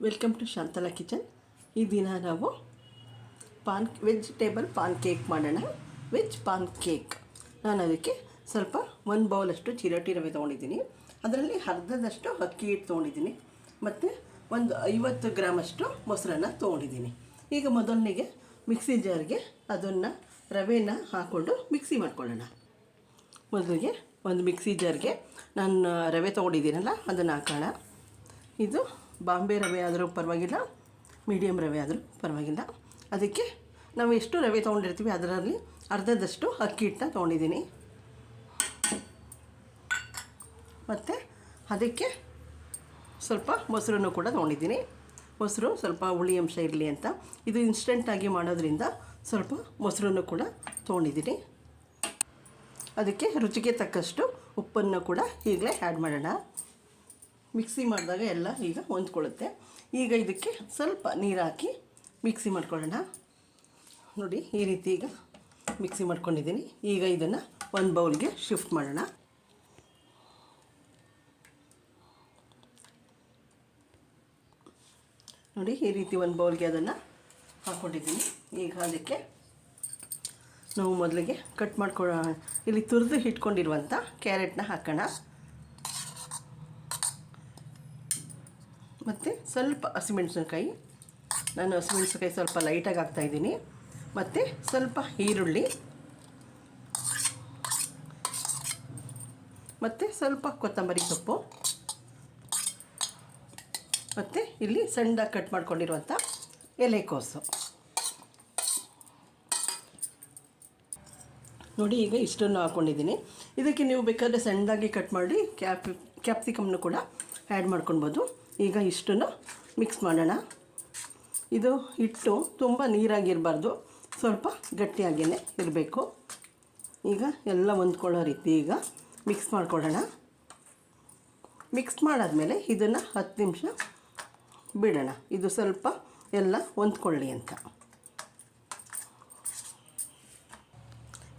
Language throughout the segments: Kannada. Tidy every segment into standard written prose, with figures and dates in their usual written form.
Welcome to Shantala kitchen. ಈ ದಿನ ನಾವು ವೆಜಿಟೇಬಲ್ ಪಾನ್ ಕೇಕ್ ಮಾಡೋಣ. Veg PAN cake. ನಾನು ಅದಕ್ಕೆ ಸ್ವಲ್ಪ 1 ಬೌಲಷ್ಟು ಚಿರೋಟಿ ರವೆ ತೊಗೊಂಡಿದ್ದೀನಿ. ಅದರಲ್ಲಿ ಅರ್ಧದಷ್ಟು ಅಕ್ಕಿ ಹಿಟ್ಟು ತೊಗೊಂಡಿದ್ದೀನಿ ಮತ್ತು ಒಂದು 50 ಗ್ರಾಮಷ್ಟು ಮೊಸರನ್ನು ತೊಗೊಂಡಿದ್ದೀನಿ. ಈಗ ಮೊದಲನಿಗೆ ಮಿಕ್ಸಿ ಜಾರ್ಗೆ ಅದನ್ನು ರವೆನ ಹಾಕ್ಕೊಂಡು ಮಿಕ್ಸಿ ಮಾಡ್ಕೊಳ್ಳೋಣ. ಮೊದಲಿಗೆ ಒಂದು ಮಿಕ್ಸಿ ಜಾರ್ಗೆ ನಾನು ರವೆ ತೊಗೊಂಡಿದ್ದೀನಲ್ಲ ಅದನ್ನು ಹಾಕೋಣ. ಇದು ಬಾಂಬೆ ರವೆ ಆದರೂ ಪರವಾಗಿಲ್ಲ, ಮೀಡಿಯಮ್ ರವೆ ಆದರೂ ಪರವಾಗಿಲ್ಲ. ಅದಕ್ಕೆ ನಾವು ಎಷ್ಟು ರವೆ ತೊಗೊಂಡಿರ್ತೀವಿ ಅದರಲ್ಲಿ ಅರ್ಧದಷ್ಟು ಅಕ್ಕಿ ಹಿಟ್ಟನ್ನ ತೊಗೊಂಡಿದ್ದೀನಿ. ಮತ್ತು ಅದಕ್ಕೆ ಸ್ವಲ್ಪ ಮೊಸರನ್ನು ಕೂಡ ತೊಗೊಂಡಿದ್ದೀನಿ. ಮೊಸರು ಸ್ವಲ್ಪ ಹುಳಿ ಅಂಶ ಇರಲಿ ಅಂತ. ಇದು ಇನ್ಸ್ಟೆಂಟಾಗಿ ಮಾಡೋದ್ರಿಂದ ಸ್ವಲ್ಪ ಮೊಸರನ್ನು ಕೂಡ ತೊಗೊಂಡಿದ್ದೀನಿ. ಅದಕ್ಕೆ ರುಚಿಗೆ ತಕ್ಕಷ್ಟು ಉಪ್ಪನ್ನು ಕೂಡ ಈಗಲೇ ಆ್ಯಡ್ ಮಾಡೋಣ. ಮಿಕ್ಸಿ ಮಾಡಿದಾಗ ಎಲ್ಲ ಈಗ ಹೊಂದ್ಕೊಳ್ಳುತ್ತೆ. ಈಗ ಇದಕ್ಕೆ ಸ್ವಲ್ಪ ನೀರು ಹಾಕಿ ಮಿಕ್ಸಿ ಮಾಡ್ಕೊಳ್ಳೋಣ. ನೋಡಿ, ಈ ರೀತಿ ಈಗ ಮಿಕ್ಸಿ ಮಾಡ್ಕೊಂಡಿದ್ದೀನಿ. ಈಗ ಇದನ್ನು ಒಂದು ಬೌಲ್ಗೆ ಶಿಫ್ಟ್ ಮಾಡೋಣ. ನೋಡಿ, ಈ ರೀತಿ ಒಂದು ಬೌಲ್ಗೆ ಅದನ್ನು ಹಾಕ್ಕೊಂಡಿದ್ದೀನಿ. ಈಗ ಅದಕ್ಕೆ ನಾವು ಮೊದಲಿಗೆ ಕಟ್ ಮಾಡ್ಕೊಳ್ಳೋಣ. ಇಲ್ಲಿ ತುರಿದು ಇಟ್ಕೊಂಡಿರುವಂಥ ಕ್ಯಾರೆಟ್ನ ಹಾಕೋಣ. ಮತ್ತು ಸ್ವಲ್ಪ ಹಸಿಮೆಣಸಿನ್ಕಾಯಿ, ನಾನು ಹಸಿಮೆಣಸಿನ್ಕಾಯಿ ಸ್ವಲ್ಪ ಲೈಟಾಗಿ ಹಾಕ್ತಾಯಿದ್ದೀನಿ. ಮತ್ತು ಸ್ವಲ್ಪ ಈರುಳ್ಳಿ, ಮತ್ತು ಸ್ವಲ್ಪ ಕೊತ್ತಂಬರಿ ಸೊಪ್ಪು, ಮತ್ತು ಇಲ್ಲಿ ಸಣ್ಣದಾಗಿ ಕಟ್ ಮಾಡ್ಕೊಂಡಿರುವಂಥ ಎಲೆಕೋಸು. ನೋಡಿ, ಈಗ ಇಷ್ಟನ್ನು ಹಾಕ್ಕೊಂಡಿದ್ದೀನಿ. ಇದಕ್ಕೆ ನೀವು ಬೇಕಾದರೆ ಸಣ್ಣದಾಗಿ ಕಟ್ ಮಾಡಿ ಕ್ಯಾಪ್ಸಿಕಮ್ನು ಕೂಡ ಆ್ಯಡ್ ಮಾಡ್ಕೊಳ್ಬೋದು. ಈಗ ಇಷ್ಟನ್ನು ಮಿಕ್ಸ್ ಮಾಡೋಣ. ಇದು ಹಿಟ್ಟು ತುಂಬ ನೀರಾಗಿರಬಾರ್ದು, ಸ್ವಲ್ಪ ಗಟ್ಟಿಯಾಗಿಯೇ ಇರಬೇಕು. ಈಗ ಎಲ್ಲ ಹೊಂದ್ಕೊಳ್ಳೋ ರೀತಿ ಈಗ ಮಿಕ್ಸ್ ಮಾಡ್ಕೊಳ್ಳೋಣ. ಮಿಕ್ಸ್ ಮಾಡಾದಮೇಲೆ ಇದನ್ನು 10 ನಿಮಿಷ ಬಿಡೋಣ. ಇದು ಸ್ವಲ್ಪ ಎಲ್ಲ ಹೊಂದ್ಕೊಳ್ಳಿ ಅಂತ.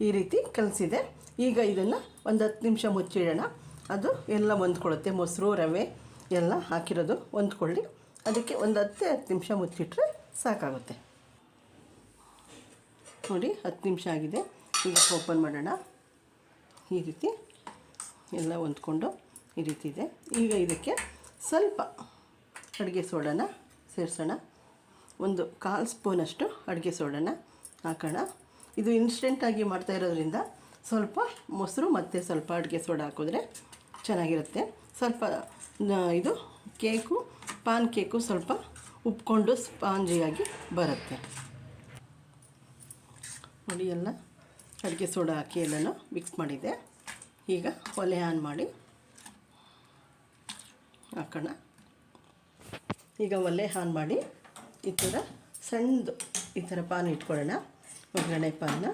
ಈ ರೀತಿ ಕಲಸಿದೆ. ಈಗ ಇದನ್ನು ಒಂದು 10 ನಿಮಿಷ ಮುಚ್ಚಿಡೋಣ. ಅದು ಎಲ್ಲ ಹೊಂದ್ಕೊಳ್ಳುತ್ತೆ. ಮೊಸರು ರವೆ ಎಲ್ಲ ಹಾಕಿರೋದು ಹೊಂದ್ಕೊಳ್ಳಿ. ಅದಕ್ಕೆ ಒಂದು 10 ನಿಮಿಷ ಮುಚ್ಚಿಟ್ರೆ ಸಾಕಾಗುತ್ತೆ. ನೋಡಿ, 10 ನಿಮಿಷ ಆಗಿದೆ. ಈಗ ಓಪನ್ ಮಾಡೋಣ. ಈ ರೀತಿ ಎಲ್ಲ ಹೊಂದ್ಕೊಂಡು ಈ ರೀತಿ ಇದೆ. ಈಗ ಇದಕ್ಕೆ ಸ್ವಲ್ಪ ಅಡುಗೆ ಸೋಡಾನ ಸೇರಿಸೋಣ. ಒಂದು 1/4 ಸ್ಪೂನಷ್ಟು ಅಡುಗೆ ಸೋಡಾನ ಹಾಕೋಣ. ಇದು ಇನ್ಸ್ಟೆಂಟಾಗಿ ಮಾಡ್ತಾ ಇರೋದ್ರಿಂದ ಸ್ವಲ್ಪ ಮೊಸರು ಮತ್ತು ಸ್ವಲ್ಪ ಅಡುಗೆ ಸೋಡಾ ಹಾಕಿದ್ರೆ ಚೆನ್ನಾಗಿರುತ್ತೆ. ಸ್ವಲ್ಪ ಇದು ಪಾನ್ ಕೇಕು ಸ್ವಲ್ಪ ಉಪ್ಕೊಂಡು ಸ್ಪಾಂಜಿಯಾಗಿ ಬರುತ್ತೆ. ನೋಡಿ, ಎಲ್ಲ ಅಡುಗೆ ಸೋಡಾ ಹಾಕಿ ಎಲ್ಲನೂ ಮಿಕ್ಸ್ ಮಾಡಿದ್ದೆ. ಈಗ ಒಲೆ ಆನ್ ಮಾಡಿ ಹಾಕೋಣ. ಈಗ ಒಲೆ ಆನ್ ಮಾಡಿ ಈ ಥರ ಸಣ್ಣದು ಈ ಥರ ಪಾನ್ ಇಟ್ಕೊಳ್ಳೋಣ. ಒಗ್ಗರಣೆ ಪಾನ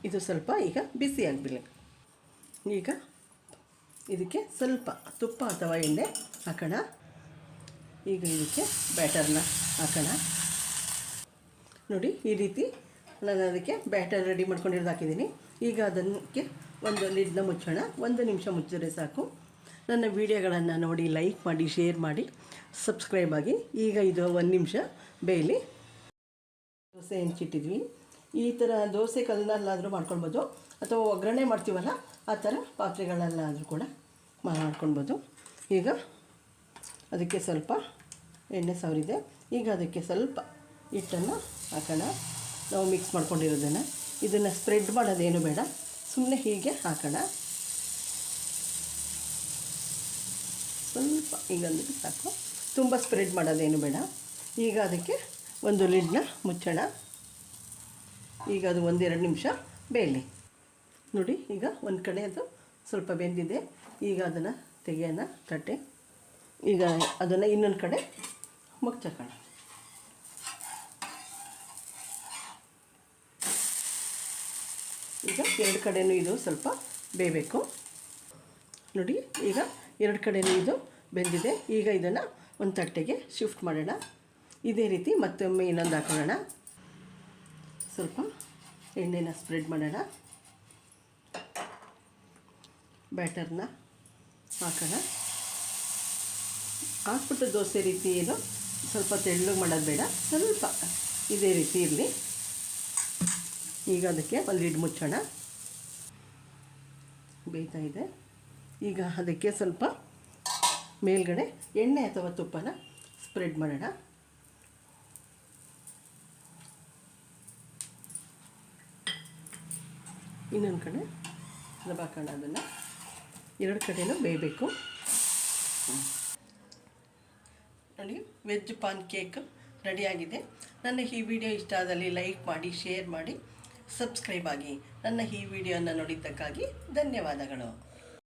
ಇದು ಸ್ವಲ್ಪ ಈಗ ಬಿಸಿ ಆಗಿಬಿಡಲಿ. ಈಗ ಇದಕ್ಕೆ ಸ್ವಲ್ಪ ತುಪ್ಪ ಅಥವಾ ಎಣ್ಣೆ ಹಾಕೋಣ. ಈಗ ಇದಕ್ಕೆ ಬ್ಯಾಟರ್ನ ಹಾಕೋಣ. ನೋಡಿ, ಈ ರೀತಿ ನಾನು ಅದಕ್ಕೆ ಬ್ಯಾಟರ್ ರೆಡಿ ಮಾಡ್ಕೊಂಡಿರೋದು ಹಾಕಿದ್ದೀನಿ. ಈಗ ಅದಕ್ಕೆ ಒಂದು ಲಿಡ್ನ ಮುಚ್ಚೋಣ. 1 ನಿಮಿಷ ಮುಚ್ಚಿದ್ರೆ ಸಾಕು. ನನ್ನ ವೀಡಿಯೋಗಳನ್ನು ನೋಡಿ ಲೈಕ್ ಮಾಡಿ, ಶೇರ್ ಮಾಡಿ, ಸಬ್ಸ್ಕ್ರೈಬ್ ಆಗಿ. ಈಗ ಇದು 1 ನಿಮಿಷ ಬೇಯಲಿ. ದೋಸೆ ಹೆಂಚಿಟ್ಟಿದ್ವಿ. ಈ ಥರ ದೋಸೆ ಕಲ್ಲಲ್ಲಾದರೂ ಮಾಡ್ಕೊಳ್ಬೋದು, ಅಥವಾ ಒಗ್ಗರಣೆ ಮಾಡ್ತೀವಲ್ಲ ಆ ಥರ ಪಾತ್ರೆಗಳಲ್ಲಾದರೂ ಕೂಡ ಮಾಡ್ಕೊಳ್ಬೋದು. ಈಗ ಅದಕ್ಕೆ ಸ್ವಲ್ಪ ಎಣ್ಣೆ ಸವರಿದೆ. ಈಗ ಅದಕ್ಕೆ ಸ್ವಲ್ಪ ಹಿಟ್ಟನ್ನು ಹಾಕೋಣ. ನಾವು ಮಿಕ್ಸ್ ಮಾಡ್ಕೊಂಡಿರೋದನ್ನು ಇದನ್ನು ಸ್ಪ್ರೆಡ್ ಮಾಡೋದೇನು ಬೇಡ, ಸುಮ್ಮನೆ ಹೀಗೆ ಹಾಕೋಣ. ಸ್ವಲ್ಪ ಹೀಗಂದ್ರೆ ಸಾಕು, ತುಂಬ ಸ್ಪ್ರೆಡ್ ಮಾಡೋದೇನು ಬೇಡ. ಈಗ ಅದಕ್ಕೆ ಒಂದು ಲಿಡ್ನ ಮುಚ್ಚೋಣ. ಈಗ ಅದು 1-2 ನಿಮಿಷ ಬೇಯಲಿ. ನೋಡಿ, ಈಗ ಒಂದು ಕಡೆ ಅದು ಸ್ವಲ್ಪ ಬೆಂದಿದೆ. ಈಗ ಅದನ್ನು ತೆಗೆಯೋಣ ತಟ್ಟೆ. ಈಗ ಅದನ್ನು ಇನ್ನೊಂದು ಕಡೆ ಮುಚ್ಚೋಣ. ಈಗ 2 ಕಡೆಯೂ ಇದು ಸ್ವಲ್ಪ ಬೇಯಬೇಕು. ನೋಡಿ, ಈಗ 2 ಕಡೆಯೂ ಇದು ಬೆಂದಿದೆ. ಈಗ ಇದನ್ನು ಒಂದು ತಟ್ಟೆಗೆ ಶಿಫ್ಟ್ ಮಾಡೋಣ. ಇದೇ ರೀತಿ ಮತ್ತೊಮ್ಮೆ ಇನ್ನೊಂದು ಹಾಕೊಳ್ಳೋಣ. ಸ್ವಲ್ಪ ಎಣ್ಣೆನ ಸ್ಪ್ರೆಡ್ ಮಾಡೋಣ. ಬ್ಯಾಟರ್ನ ಹಾಕೋಣ. ಹಾಕ್ಬಿಟ್ಟು ದೋಸೆ ರೀತಿ ಏನು ಸ್ವಲ್ಪ ತೆಳ್ಳಗೆ ಮಾಡೋದು ಬೇಡ, ಸ್ವಲ್ಪ ಇದೇ ರೀತಿ ಇರಲಿ. ಈಗ ಅದಕ್ಕೆ ಒಂದು ಲಿಡ್ ಮುಚ್ಚೋಣ. ಬೇಯ್ತಾ ಇದೆ. ಈಗ ಅದಕ್ಕೆ ಸ್ವಲ್ಪ ಮೇಲ್ಗಡೆ ಎಣ್ಣೆ ಅಥವಾ ತುಪ್ಪನ ಸ್ಪ್ರೆಡ್ ಮಾಡೋಣ. ಇನ್ನೊಂದು ಕಡೆ ದಬಾಕೋಣ. ಅದನ್ನು ಎರಡು ಕಡೆಯೂ ಬೇಯಬೇಕು. ನೋಡಿ, ವೆಜ್ ಪಾನ್ ಕೇಕ್ ರೆಡಿಯಾಗಿದೆ. ನನ್ನ ಈ ವಿಡಿಯೋ ಇಷ್ಟ ಆದಲ್ಲಿ ಲೈಕ್ ಮಾಡಿ, ಶೇರ್ ಮಾಡಿ, ಸಬ್ಸ್ಕ್ರೈಬ್ ಆಗಿ. ನನ್ನ ಈ ವಿಡಿಯೋನ ನೋಡಿದ್ದಕ್ಕಾಗಿ ಧನ್ಯವಾದಗಳು.